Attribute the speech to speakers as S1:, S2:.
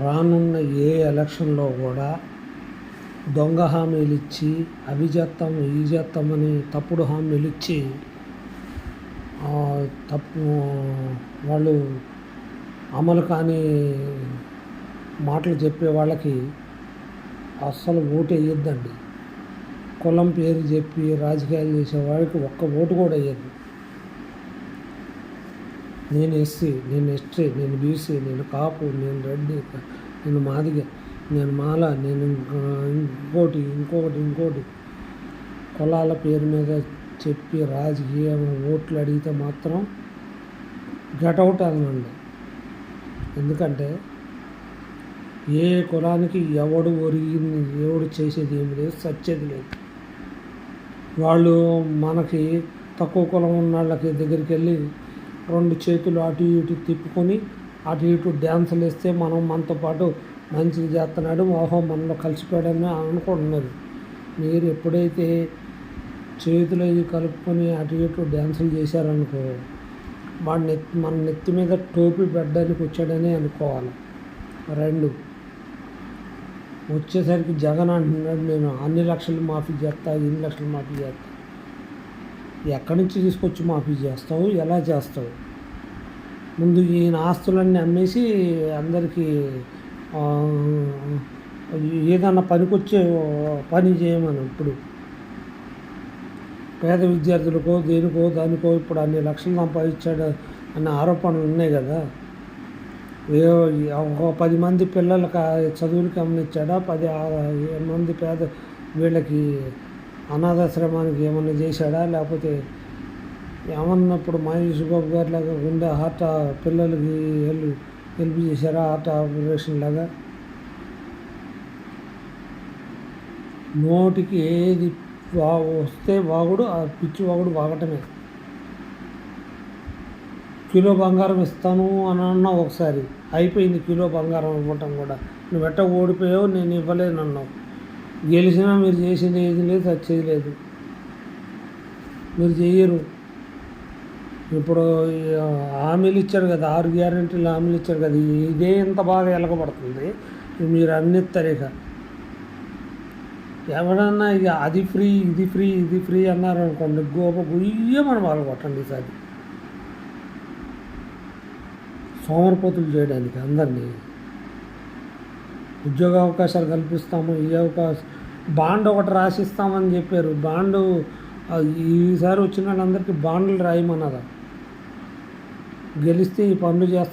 S1: రానున్న ఏ ఎలక్షన్లో కూడా దొంగ హామీలు ఇచ్చి అవి చేస్తాం ఇవి చేస్తామని తప్పుడు హామీలు ఇచ్చి వాళ్ళు అమలు కాని మాటలు చెప్పే వాళ్ళకి అస్సలు ఓటు వేయొద్దండి. కులం పేరు చెప్పి రాజకీయాలు చేసే వాళ్ళకి ఒక్క ఓటు కూడా వేయద్దు. నేను ఎస్సీ, నేను ఎస్టీ, నేను బీసీ, నేను కాపు, నేను రెడ్డి, నేను మాదిగ, నేను మాల, నేను ఇంకోటి కులాల పేరు మీద చెప్పి రాజకీయ ఓట్లు అడిగితే మాత్రం గెటౌట్ అనండి. ఎందుకంటే ఏ కులానికి ఎవడు ఒరిగింది, ఎవడు చేసేది ఏమి లేదు, సచ్చేది లేదు. వాళ్ళు మనకి తక్కువ కులం ఉన్న వాళ్ళకి దగ్గరికి వెళ్ళి 2 చేతులు అటు ఇటు తిప్పుకొని అటు ఇటు డ్యాన్సులు వేస్తే మనతో పాటు మంచిగా చేస్తున్నాడు, మనలో కలిసిపోయాడని అనుకుంటున్నారు. మీరు ఎప్పుడైతే చేతులు అవి కలుపుకొని అటు ఇటు డ్యాన్సులు చేశారనుకో, మన నెత్తి మీద టోపీ పెట్టడానికి వచ్చాడని అనుకోవాలి. 2 వచ్చేసరికి జగన్ అంటున్నాడు, నేను అన్ని లక్షలు మాఫీ చేస్తా, ఇన్ని లక్షలు మాఫీ చేస్తా. ఎక్కడి నుంచి తీసుకొచ్చి మాఫీ చేస్తావు, ఎలా చేస్తావు? ముందు ఈయన ఆస్తులన్నీ అమ్మేసి అందరికీ ఏదన్నా పనికొచ్చే పని చేయమని. ఇప్పుడు పేద విద్యార్థులకో దానికో ఇప్పుడు అన్ని లక్షలు సంపాదించాడు అన్న ఆరోపణలు ఉన్నాయి కదా. ఒక 10 మంది పిల్లలకి చదువులకి అమ్మనిచ్చాడా, 10 మంది పేద వీళ్ళకి అనాథాశ్రమానికి ఏమన్నా చేశాడా, లేకపోతే ఏమన్నా ఇప్పుడు మహేష్ బాబు గారి లాగా గుండె పిల్లలకి హెల్ప్ చేశారా, హార్ట్ ఆపరేషన్ లాగా? నోటికి ఏది వస్తే వాగుడు, ఆ పిచ్చి వాగుడు వాగటమే. కిలో బంగారం ఇస్తాను అని అన్నా ఒకసారి, అయిపోయింది కిలో బంగారం ఇవ్వటం కూడా. నువ్వు ఎట్ట ఓడిపోయావు, నేను ఇవ్వలేను అన్నావు. గెలిచినా మీరు చేసింది ఏది లేదు, చచ్చేది లేదు, మీరు చెయ్యరు. ఇప్పుడు హామీలు ఇచ్చారు కదా, 6 గ్యారెంటీలు హామీలు ఇచ్చారు కదా, ఇదే ఇంత బాగా ఎలకబడుతుంది. మీరు అన్ని తరేక ఎవడన్నా ఇక అది ఫ్రీ ఇది ఫ్రీ అన్నారు అనుకోండి, గుయ్యమని వాళ్ళు కొట్టండి. ఈసారి సోమరిపోతులు చేయడానికి అందరినీ ఉద్యోగ అవకాశాలు కల్పిస్తాము, ఈ అవకాశం బాండ్ ఒకటి రాసిస్తామని చెప్పారు. బాండు ఈసారి వచ్చిన వాళ్ళందరికీ బాండ్లు రాయమన్నదా, గెలిస్తే ఈ పనులు చేస్తాం